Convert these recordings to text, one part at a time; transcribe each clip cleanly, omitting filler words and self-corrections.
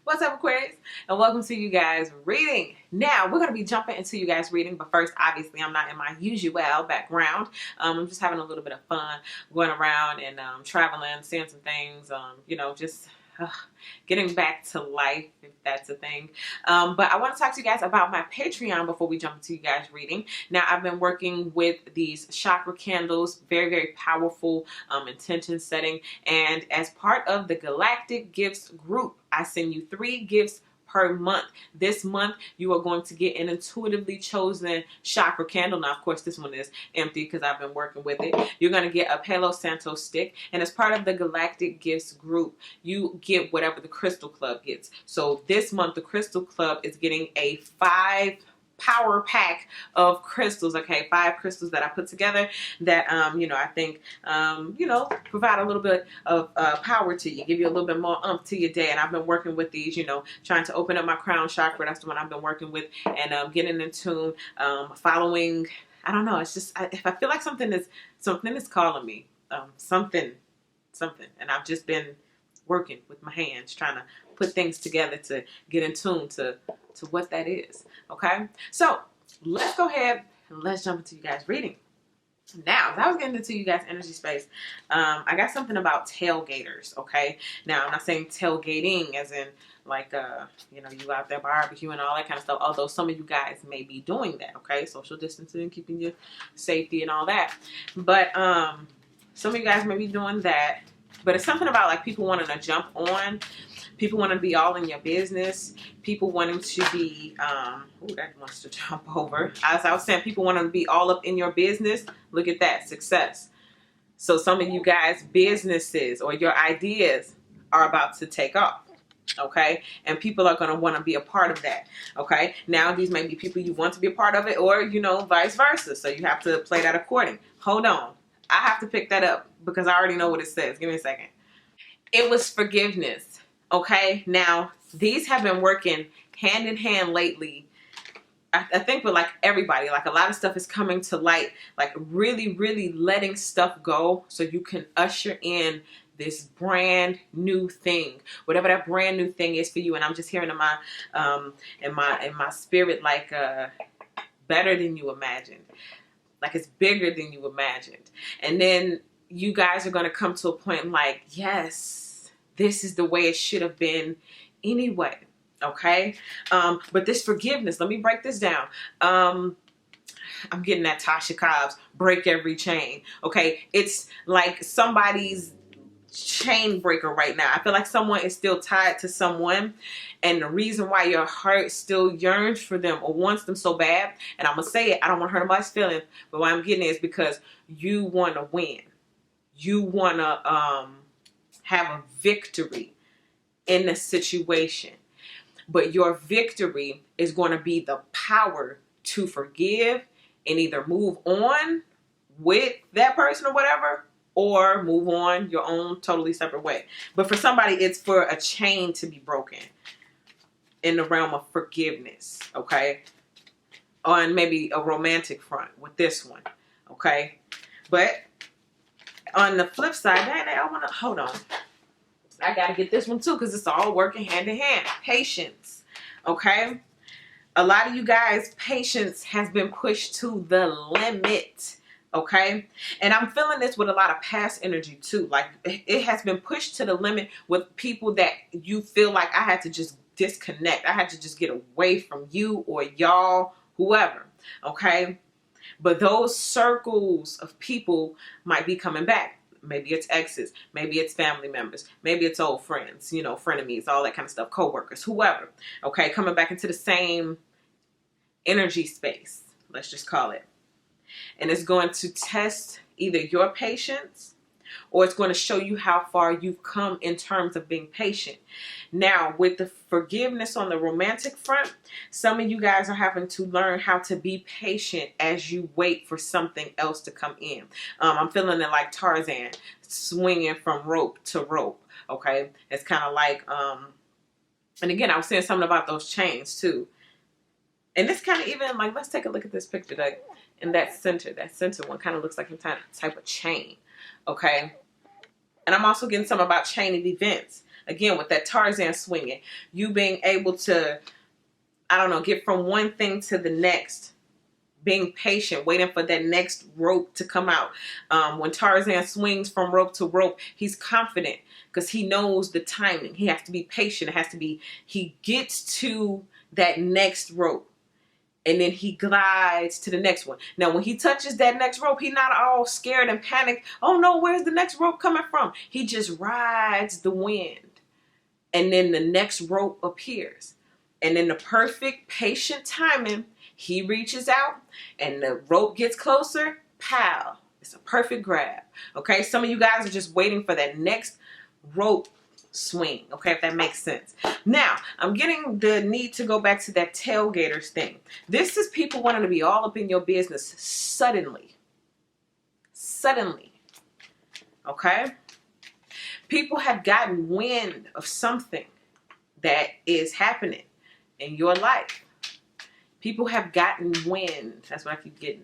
What's up, Aquarius? And welcome to you guys reading. Now, we're going to be jumping into you guys reading, but first, obviously, I'm not in my usual background. I'm just having a little bit of fun going around and traveling, seeing some things, just getting back to life, if that's a thing. But I want to talk to you guys about my Patreon before we jump into you guys reading. Now, I've been working with these chakra candles, very, very powerful intention setting. And as part of the Galactic Gifts group, I send you 3 gifts per month. This month, you are going to get an intuitively chosen chakra candle. Now, of course, this one is empty because I've been working with it. You're going to get a Palo Santo stick. And as part of the Galactic Gifts group, you get whatever the Crystal Club gets. So this month, the Crystal Club is getting a 5 power pack of crystals. Okay, 5 crystals that I put together that I think provide a little bit of power to you, give you a little bit more umph to your day. And I've been working with these, trying to open up my crown chakra. That's the one I've been working with, and getting in tune, following. I don't know. It's just if I feel like something is calling me, something, and I've just been working with my hands, trying to put things together to get in tune to what that is. Okay, so let's go ahead and let's jump into you guys reading. Now, as I was getting into you guys energy space, I got something about tailgaters. Okay, now I'm not saying tailgating as in like you out there barbecuing and all that kind of stuff, although some of you guys may be doing that. Okay, social distancing, keeping your safety and all that, but some of you guys may be doing that. But it's something about like people wanting to jump on, people wanting to be all in your business, people wanting to be, that wants to jump over. As I was saying, people wanting to be all up in your business. Look at that, success. So some of you guys' businesses or your ideas are about to take off. Okay, and people are going to want to be a part of that. Okay, now these may be people you want to be a part of it, or vice versa. So you have to play that according. Hold on. I have to pick that up because I already know what it says. Give me a second. It was forgiveness. Okay. Now, these have been working hand in hand lately. I think with like everybody, like a lot of stuff is coming to light, like really, really letting stuff go so you can usher in this brand new thing, whatever that brand new thing is for you. And I'm just hearing in my spirit, like better than you imagined. Like it's bigger than you imagined. And then you guys are going to come to a point like, yes, this is the way it should have been anyway. Okay. But this forgiveness, let me break this down. I'm getting that Tasha Cobb's break every chain. Okay. It's like somebody's chain breaker right now. I feel like someone is still tied to someone, and the reason why your heart still yearns for them or wants them so bad, and I'm gonna say it, I don't want to hurt anybody's feelings, but what I'm getting is because you want to win, you want to have a victory in the situation, but your victory is going to be the power to forgive and either move on with that person or whatever, or move on your own totally separate way. But for somebody, it's for a chain to be broken in the realm of forgiveness, okay? On maybe a romantic front with this one, okay? But on the flip side, I want to, hold on. I got to get this one too because it's all working hand in hand. Patience, okay? A lot of you guys, patience has been pushed to the limit. Okay. And I'm feeling this with a lot of past energy too. Like it has been pushed to the limit with people that you feel like I had to just disconnect. I had to just get away from you or y'all, whoever. Okay. But those circles of people might be coming back. Maybe it's exes. Maybe it's family members. Maybe it's old friends, frenemies, all that kind of stuff, coworkers, whoever. Okay. Coming back into the same energy space. Let's just call it. And it's going to test either your patience or it's going to show you how far you've come in terms of being patient. Now, with the forgiveness on the romantic front, some of you guys are having to learn how to be patient as you wait for something else to come in. I'm feeling it like Tarzan, swinging from rope to rope. Okay. It's kind of like, and again, I was saying something about those chains too. And it's kind of even like, let's take a look at this picture. Like in that center one kind of looks like a type of chain. Okay. And I'm also getting some about chain of events. Again, with that Tarzan swinging, you being able to, I don't know, get from one thing to the next, being patient, waiting for that next rope to come out. When Tarzan swings from rope to rope, he's confident because he knows the timing. He has to be patient. It has to be, he gets to that next rope and then he glides to the next one. Now, when he touches that next rope, he's not all scared and panicked. Oh no, where's the next rope coming from? He just rides the wind. And then the next rope appears. And in the perfect patient timing, he reaches out and the rope gets closer. Pow. It's a perfect grab. Okay. Some of you guys are just waiting for that next rope swing. Okay. If that makes sense. Now, I'm getting the need to go back to that tailgaters thing. This is people wanting to be all up in your business suddenly. Suddenly. Okay. People have gotten wind of something that is happening in your life. People have gotten wind. That's what I keep getting.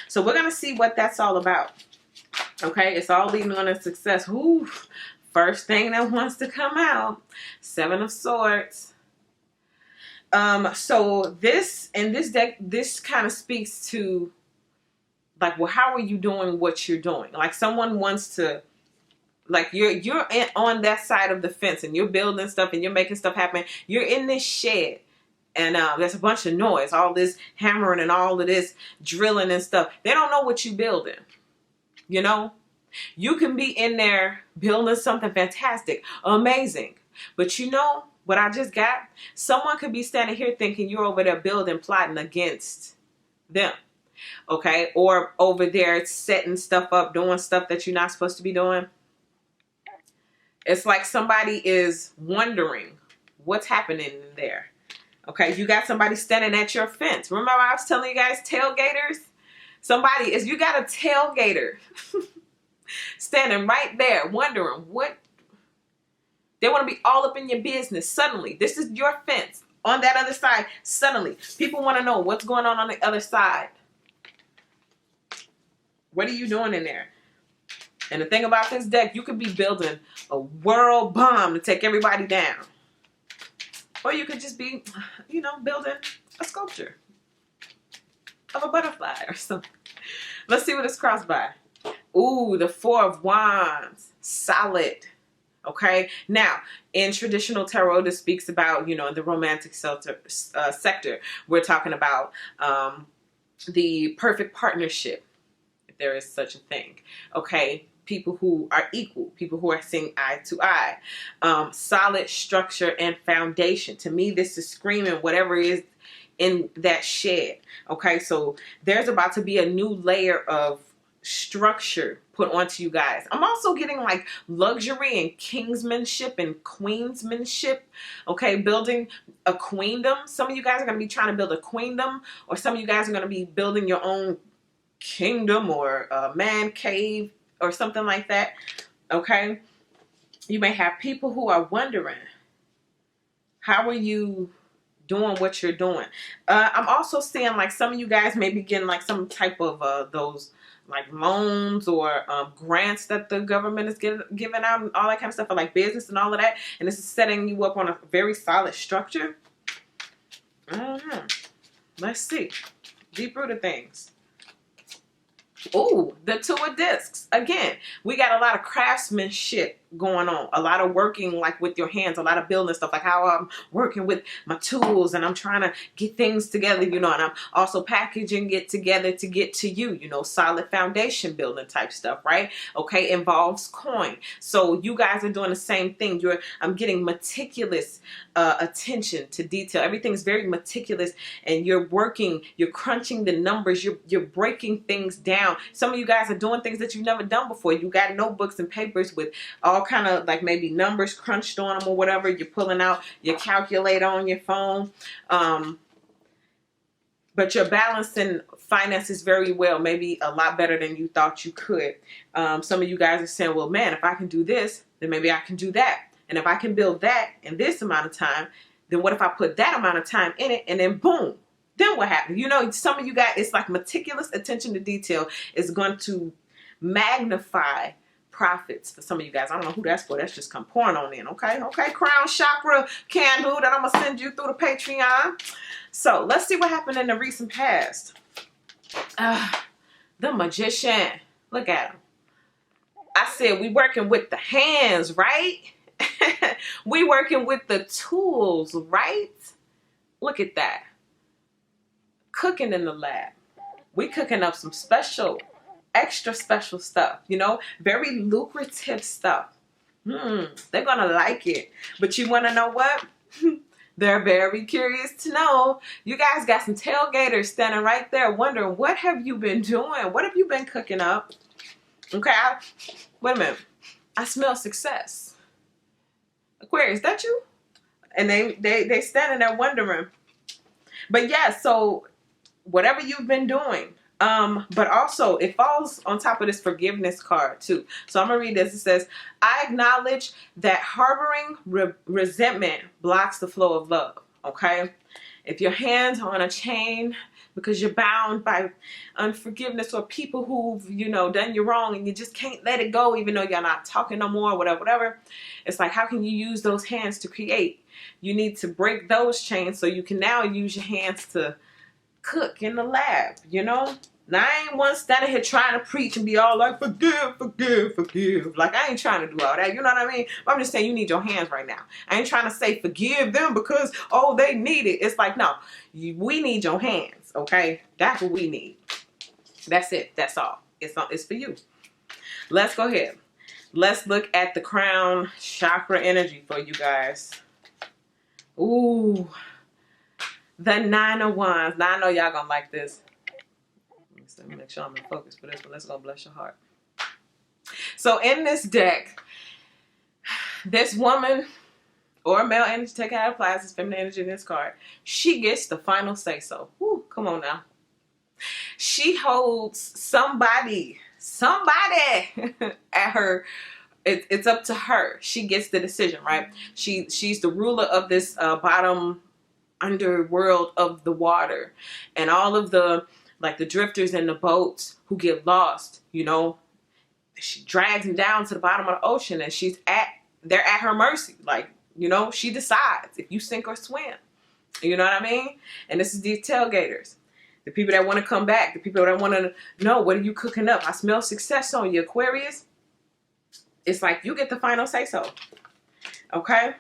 So we're going to see what that's all about. Okay. It's all leading on to success. Ooh, first thing that wants to come out. 7 of Swords. So this, in this deck, this kind of speaks to like, well, how are you doing what you're doing? Like someone wants to, like you're on that side of the fence and you're building stuff and you're making stuff happen. You're in this shed. And there's a bunch of noise, all this hammering and all of this drilling and stuff. They don't know what you're building. You know, you can be in there building something fantastic, amazing. But you know what I just got? Someone could be standing here thinking you're over there building, plotting against them. Okay. Or over there setting stuff up, doing stuff that you're not supposed to be doing. It's like somebody is wondering what's happening in there. Okay, you got somebody standing at your fence. Remember I was telling you guys tailgaters? Somebody is, you got a tailgater standing right there wondering what, they want to be all up in your business. Suddenly, this is your fence. On that other side, suddenly, people want to know what's going on the other side. What are you doing in there? And the thing about this deck, you could be building a world bomb to take everybody down. Or you could just be, you know, building a sculpture of a butterfly or something. Let's see what it's crossed by. Ooh, the 4 of Wands. Solid. Okay. Now, in traditional tarot, this speaks about, you know, the romantic sector. We're talking about the perfect partnership, if there is such a thing. Okay. People who are equal, people who are seeing eye to eye, solid structure and foundation. To me, this is screaming whatever is in that shed. Okay, so there's about to be a new layer of structure put onto you guys. I'm also getting like luxury and kingsmanship and queensmanship. Okay, building a queendom. Some of you guys are going to be trying to build a queendom, or some of you guys are going to be building your own kingdom or a man cave or something like that. Okay, you may have people who are wondering, how are you doing what you're doing? I'm also seeing like some of you guys may be getting like some type of those like loans or grants that the government is giving out and all that kind of stuff for like business and all of that. And this is setting you up on a very solid structure. I don't know. Let's see. Deep rooted things. Oh, the 2 of Discs. Again, we got a lot of craftsmanship going on. A lot of working like with your hands. A lot of building stuff. Like how I'm working with my tools and I'm trying to get things together, you know. And I'm also packaging it together to get to you, you know. Solid foundation building type stuff, right? Okay, involves coin. So you guys are doing the same thing. I'm getting meticulous attention to detail. Everything's very meticulous and you're working, you're crunching the numbers, you're breaking things down. Some of you guys are doing things that you've never done before. You got notebooks and papers with all kind of like maybe numbers crunched on them or whatever. You're pulling out your calculator on your phone. But you're balancing finances very well, maybe a lot better than you thought you could. Some of you guys are saying, well, man, if I can do this, then maybe I can do that. And if I can build that in this amount of time, then what if I put that amount of time in it and then boom, then what happens? You know, some of you guys, it's like meticulous attention to detail is going to magnify profits for some of you guys. I don't know who that's for. That's just come pouring on in. Okay. Okay. Crown chakra candle that I'm going to send you through the Patreon. So let's see what happened in the recent past. The Magician. Look at him. I said we working with the hands, right? We working with the tools, right? Look at that. Cooking in the lab. We cooking up some special, extra special stuff, you know, very lucrative stuff. They're gonna like it. But you want to know what? They're very curious to know. You guys got some tailgaters standing right there wondering, what have you been doing? What have you been cooking up? Okay, wait a minute. I smell success. Aquarius, that you? And they standing there wondering. But yeah, so whatever you've been doing. But also it falls on top of this forgiveness card too. So I'm gonna read this. It says, I acknowledge that harboring resentment blocks the flow of love. Okay. If your hands are on a chain because you're bound by unforgiveness or people who've, you know, done you wrong and you just can't let it go, even though you're not talking no more, whatever. It's like, how can you use those hands to create? You need to break those chains so you can now use your hands to cook in the lab, you know? Now, I ain't one standing here trying to preach and be all like, forgive, forgive, forgive. Like, I ain't trying to do all that, you know what I mean? But I'm just saying you need your hands right now. I ain't trying to say forgive them because, oh, they need it. It's like, no, we need your hands, okay? That's what we need. That's it. That's all. It's for you. Let's go ahead. Let's look at the crown chakra energy for you guys. Ooh. The 9 of Wands. Now, I know y'all gonna like this. Let me make sure I'm in focus for this one. Let's go bless your heart. So in this deck, this woman or male energy, take how it applies, this feminine energy in this card, she gets the final say so. Woo, come on now. She holds somebody at her. It's up to her. She gets the decision, right? She's the ruler of this bottom underworld of the water, and all of the drifters and the boats who get lost, you know, she drags them down to the bottom of the ocean, and they're at her mercy. Like, you know, she decides if you sink or swim. You know what I mean? And this is these tailgaters. The people that want to come back, the people that want to know, what are you cooking up? I smell success on you, Aquarius. It's like you get the final say so. Okay?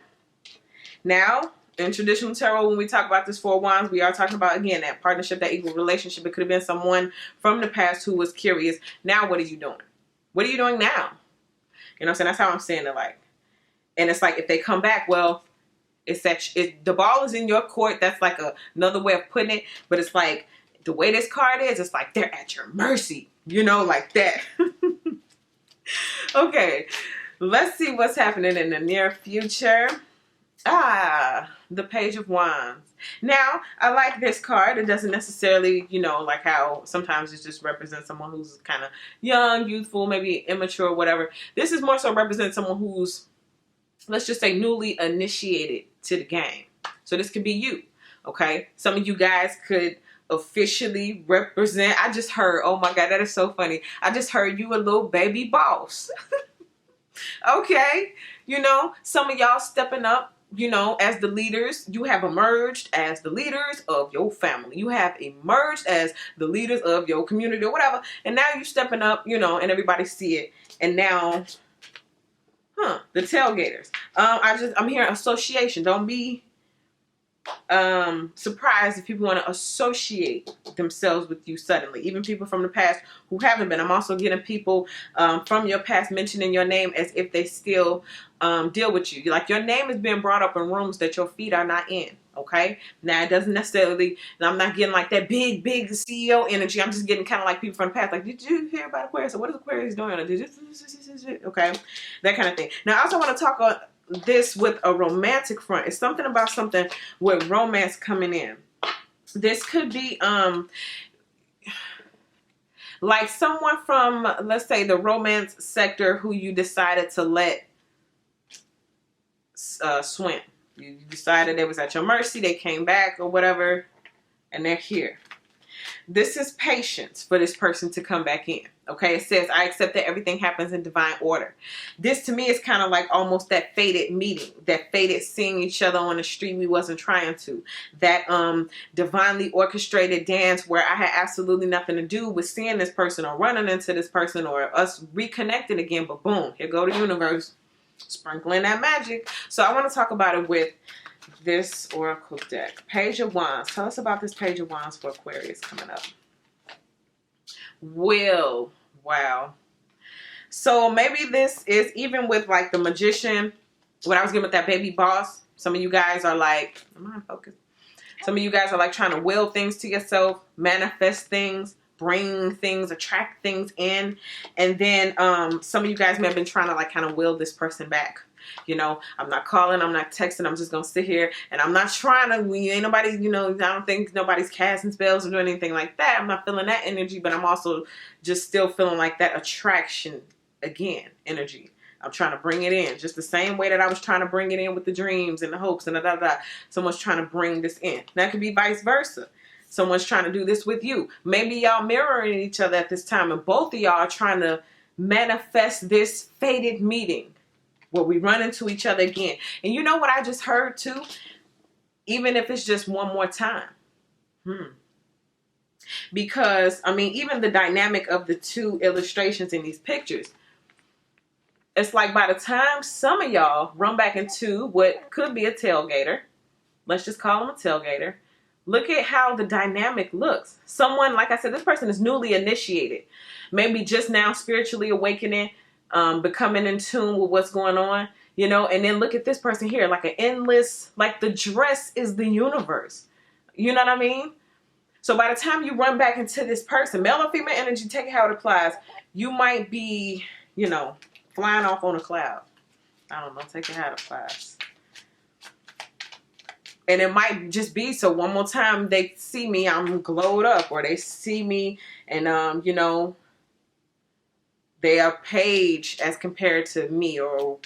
Now, in traditional tarot, when we talk about this 4 of Wands, we are talking about, again, that partnership, that equal relationship. It could have been someone from the past who was curious. Now, what are you doing? What are you doing now? You know what I'm saying? That's how I'm saying it, like. And it's like, if they come back, well, it's that the ball is in your court. That's like another way of putting it. But it's like, the way this card is, it's like they're at your mercy. You know, like that. Okay. Let's see what's happening in the near future. The Page of Wands. Now, I like this card. It doesn't necessarily, you know, like how sometimes it just represents someone who's kind of young, youthful, maybe immature, whatever. This is more so represents someone who's, let's just say, newly initiated to the game. So this could be you, okay? Some of you guys could officially represent, I just heard, oh my God, that is so funny. I just heard you a little baby boss. Okay? You know, some of y'all stepping up, you know, as the leaders. You have emerged as the leaders of your family. You have emerged as the leaders of your community or whatever. And now you're stepping up, you know, and everybody see it. And now, the tailgaters. I'm hearing association. Don't be surprised if people want to associate themselves with you suddenly. Even people from the past who haven't been. I'm also getting people from your past mentioning your name as if they still deal with you. Like, your name is being brought up in rooms that your feet are not in. Okay? Now, it doesn't necessarily, I'm not getting like that big CEO energy. I'm just getting kind of like people from the past. Like, did you hear about Aquarius? So what is Aquarius doing? Or did you, okay? That kind of thing. Now, I also want to talk on this with a romantic front. It's something about something with romance coming in. This could be like someone from, let's say, the romance sector who you decided to let swim. You decided they was at your mercy, they came back or whatever, and they're here. This is patience for this person to come back in. Okay, it says, I accept that everything happens in divine order. This to me is kind of like almost that fated meeting, that fated seeing each other on the street we wasn't trying to. That divinely orchestrated dance where I had absolutely nothing to do with seeing this person or running into this person or us reconnecting again. But boom, here go the universe sprinkling that magic. So I want to talk about it with this oracle deck. Page of Wands. Tell us about this Page of Wands for Aquarius coming up. Will. Wow. So maybe this is even with like the Magician, what I was getting with that baby boss. Some of you guys are like, am I focused? Some of you guys are like trying to will things to yourself, manifest things, bring things, attract things in. And then some of you guys may have been trying to like kind of will this person back. You know, I'm not calling, I'm not texting, I'm just going to sit here and I'm not trying to, ain't nobody, you know, I don't think nobody's casting spells or doing anything like that. I'm not feeling that energy, but I'm also just still feeling like that attraction again, energy. I'm trying to bring it in just the same way that I was trying to bring it in with the dreams and the hopes and da. Someone's trying to bring this in. That could be vice versa. Someone's trying to do this with you. Maybe y'all mirroring each other at this time and both of y'all are trying to manifest this fated meeting where we run into each other again. And you know what I just heard too? Even if it's just one more time. Because, I mean, even the dynamic of the two illustrations in these pictures, it's like by the time some of y'all run back into what could be a tailgater, let's just call them a tailgater, look at how the dynamic looks. Someone, like I said, this person is newly initiated. Maybe just now spiritually awakening, becoming in tune with what's going on, you know, and then look at this person here, like an endless, like the dress is the universe. You know what I mean? So by the time you run back into this person, male or female energy, take it how it applies. You might be, you know, flying off on a cloud. I don't know, take it how it applies. And it might just be so one more time they see me, I'm glowed up, or they see me and, you know, they are page as compared to me, or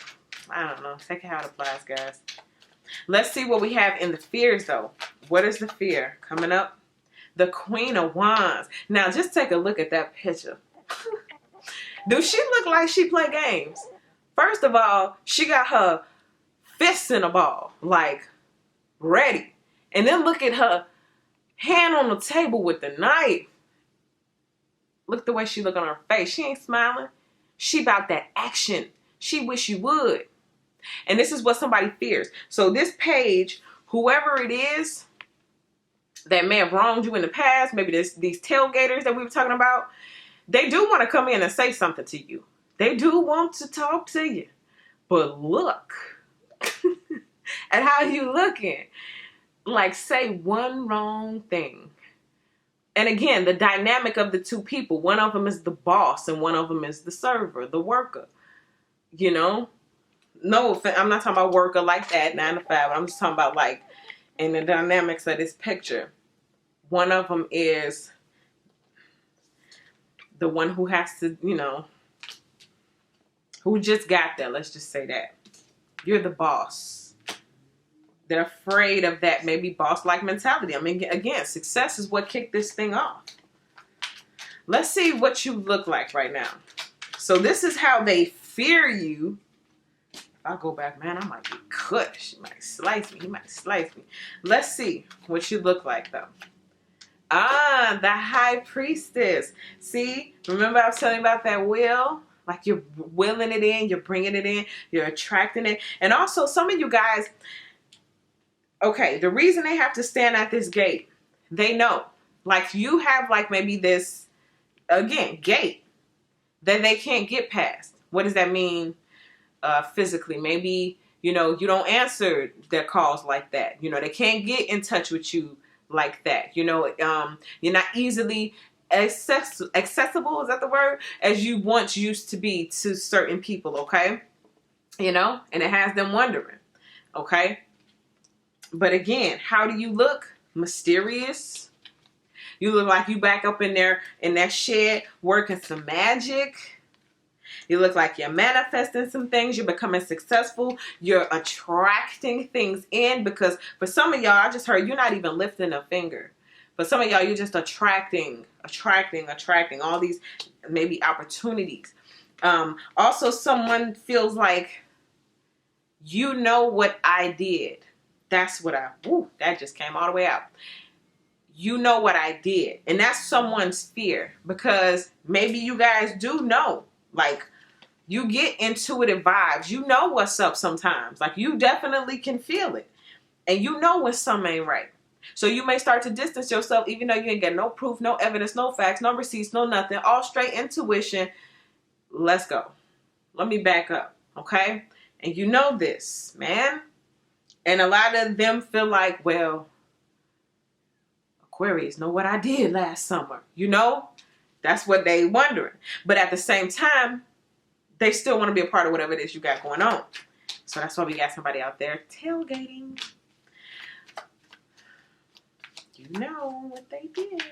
I don't know. Take it how it applies, guys. Let's see what we have in the fears, though. What is the fear coming up? The Queen of Wands. Now, just take a look at that picture. Do she look like she play games? First of all, she got her fists in a ball, like ready. And then look at her hand on the table with the knife. Look the way she look on her face. She ain't smiling. She about that action. She wish you would. And this is what somebody fears. So this page, whoever it is that may have wronged you in the past, maybe these tailgaters that we were talking about, they do want to come in and say something to you. They do want to talk to you. But look at how you looking. Like, say one wrong thing. And again, the dynamic of the two people, one of them is the boss and one of them is the server, the worker. You know? No, I'm not talking about worker like that, 9 to 5. I'm just talking about like in the dynamics of this picture. One of them is the one who has to, you know, who just got there. Let's just say that. You're the boss. They're afraid of that maybe boss-like mentality. I mean, again, success is what kicked this thing off. Let's see what you look like right now. So this is how they fear you. If I go back, man, I might be cut. She might slice me. He might slice me. Let's see what you look like, though. Ah, the High Priestess. See, remember I was telling you about that will? Like you're willing it in, you're bringing it in, you're attracting it. And also some of you guys, okay, the reason they have to stand at this gate, they know. Like you have like maybe this, again, gate that they can't get past. What does that mean physically? Maybe, you know, you don't answer their calls like that. You know, they can't get in touch with you like that. You know, you're not easily accessible, is that the word? As you once used to be to certain people, okay? You know, and it has them wondering, okay? But again, how do you look? Mysterious. You look like you back up in there in that shed working some magic. You look like you're manifesting some things. You're becoming successful. You're attracting things in because for some of y'all, I just heard you're not even lifting a finger. For some of y'all, you're just attracting all these maybe opportunities. Also, someone feels like, you know what I did. That's what that just came all the way out. You know what I did. And that's someone's fear, because maybe you guys do know, like, you get intuitive vibes. You know what's up sometimes. Like, you definitely can feel it. And you know when something ain't right. So you may start to distance yourself, even though you ain't get no proof, no evidence, no facts, no receipts, no nothing. All straight intuition. Let's go. Let me back up. Okay? And you know this, man. And a lot of them feel like, well, Aquarius know what I did last summer. You know? That's what they wondering. But at the same time, they still want to be a part of whatever it is you got going on. So that's why we got somebody out there tailgating. You know what they did.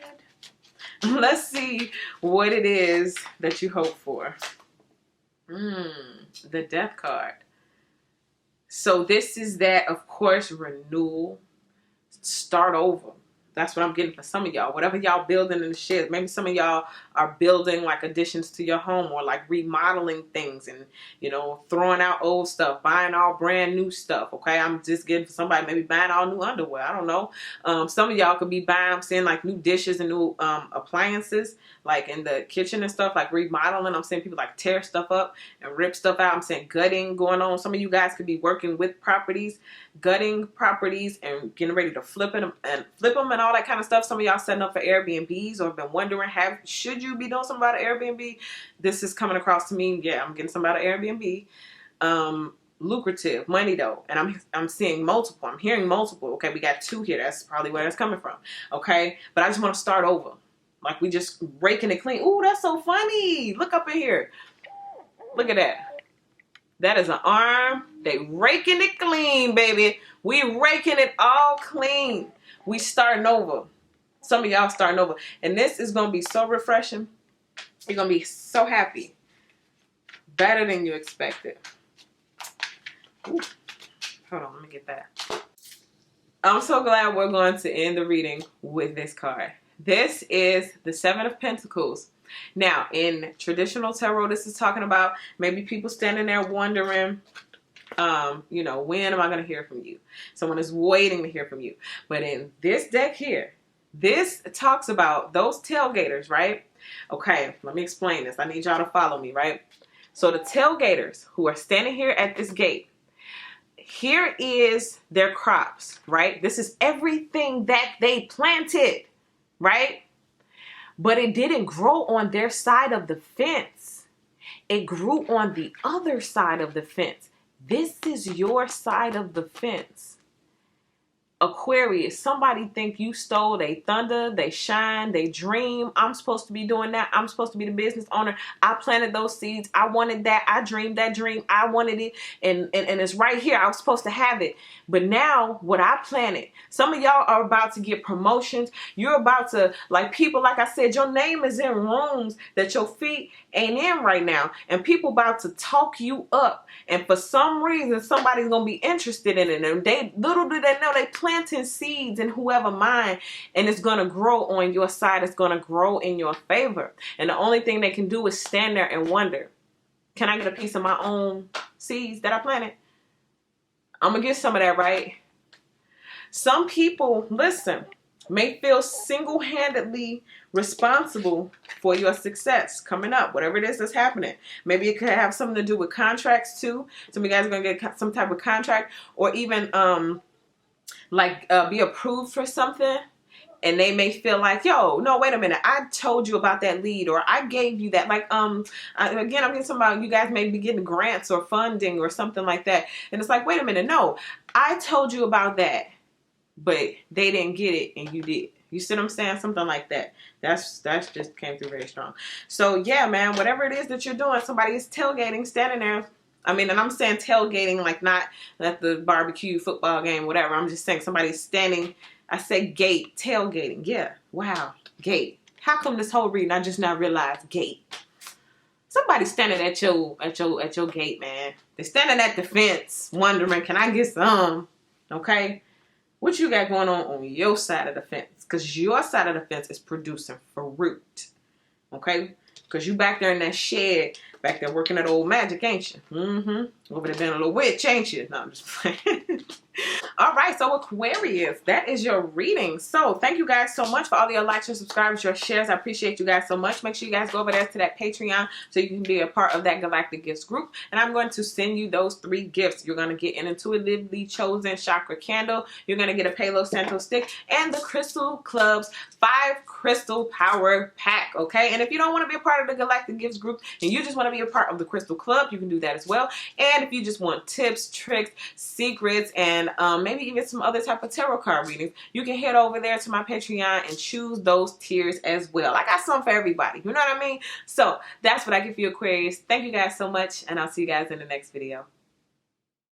Let's see what it is that you hope for. The Death card. So this is that, of course, renewal. Start over. That's what I'm getting for some of y'all. Whatever y'all building in the shit. Maybe some of y'all are building like additions to your home, or like remodeling things and, you know, throwing out old stuff, buying all brand new stuff. Okay. I'm just getting for somebody maybe buying all new underwear. I don't know. Some of y'all could be buying, I'm saying, like new dishes and new appliances, like in the kitchen and stuff, like remodeling. I'm saying people like tear stuff up and rip stuff out. I'm saying gutting going on. Some of you guys could be working with properties, gutting properties and getting ready to flip them and all that kind of stuff. Some of y'all setting up for Airbnbs, or have been wondering, should you be doing something about an Airbnb? This is coming across to me. Yeah, I'm getting something about an Airbnb. Lucrative money though, and I'm seeing multiple. I'm hearing multiple. Okay, we got 2 here. That's probably where that's coming from. Okay, but I just want to start over. Like, we just raking it clean. Ooh, that's so funny. Look up in here. Look at that. That is an arm. They raking it clean, baby. We raking it all clean. We starting over. Some of y'all starting over. And this is going to be so refreshing. You're going to be so happy. Better than you expected. Ooh. Hold on, let me get that. I'm so glad we're going to end the reading with this card. This is the 7 of Pentacles. Now, in traditional tarot, this is talking about maybe people standing there wondering, you know, when am I going to hear from you? Someone is waiting to hear from you. But in this deck here, this talks about those tailgaters, right? Okay, let me explain this. I need y'all to follow me, right? So the tailgaters who are standing here at this gate, here is their crops, right? This is everything that they planted, right? But it didn't grow on their side of the fence. It grew on the other side of the fence. This is your side of the fence. Aquarius, somebody think you stole their thunder, they shine, they dream. I'm supposed to be doing that. I'm supposed to be the business owner. I planted those seeds. I wanted that. I dreamed that dream. I wanted it. And it's right here. I was supposed to have it. But now what I planted, some of y'all are about to get promotions. You're about to, like, people, like I said, your name is in rooms that your feet ain't in right now. And people about to talk you up. And for some reason, somebody's going to be interested in it. And they, little do they know, they planting seeds in whoever mind, and it's going to grow on your side. It's going to grow in your favor. And the only thing they can do is stand there and wonder, can I get a piece of my own seeds that I planted? I'm going to get some of that, right? Some people, listen, may feel single-handedly responsible for your success coming up, whatever it is that's happening. Maybe it could have something to do with contracts too. Some of you guys are going to get some type of contract, or even be approved for something. And they may feel like, yo, no, wait a minute. I told you about that lead, or I gave you that. Like, again, I'm getting something about you guys may be getting grants or funding or something like that. And it's like, wait a minute. No, I told you about that, but they didn't get it and you did. You see what I'm saying? Something like that. That's just came through very strong. So yeah, man, whatever it is that you're doing, somebody is tailgating, standing there. I mean, and I'm saying tailgating, like not at the barbecue, football game, whatever. I'm just saying somebody's standing. I say gate, tailgating. Yeah. Wow. Gate. How come this whole reading I just now realized gate? Somebody's standing at your gate, man. They're standing at the fence wondering, can I get some? Okay? What you got going on your side of the fence? Because your side of the fence is producing fruit. Okay? Because you back there in that shed, back there working that old magic, ain't you? Mm-hmm. Over there being a little witch, ain't you? No, I'm just playing. All right, so Aquarius, that is your reading. So thank you guys so much for all your likes, your subscribers, your shares. I appreciate you guys so much. Make sure you guys go over there to that Patreon so you can be a part of that Galactic Gifts group. And I'm going to send you those 3 gifts. You're going to get an intuitively chosen chakra candle. You're going to get a Palo Santo stick and the Crystal Club's 5 crystal power pack. Okay, and if you don't want to be a part of the Galactic Gifts group and you just want to be a part of the Crystal Club, you can do that as well. And if you just want tips, tricks, secrets, and maybe even some other type of tarot card readings, you can head over there to my Patreon and choose those tiers as well. I got some for everybody, you know what I mean? So that's what I give you, Aquarius. Thank you guys so much, and I'll see you guys in the next video.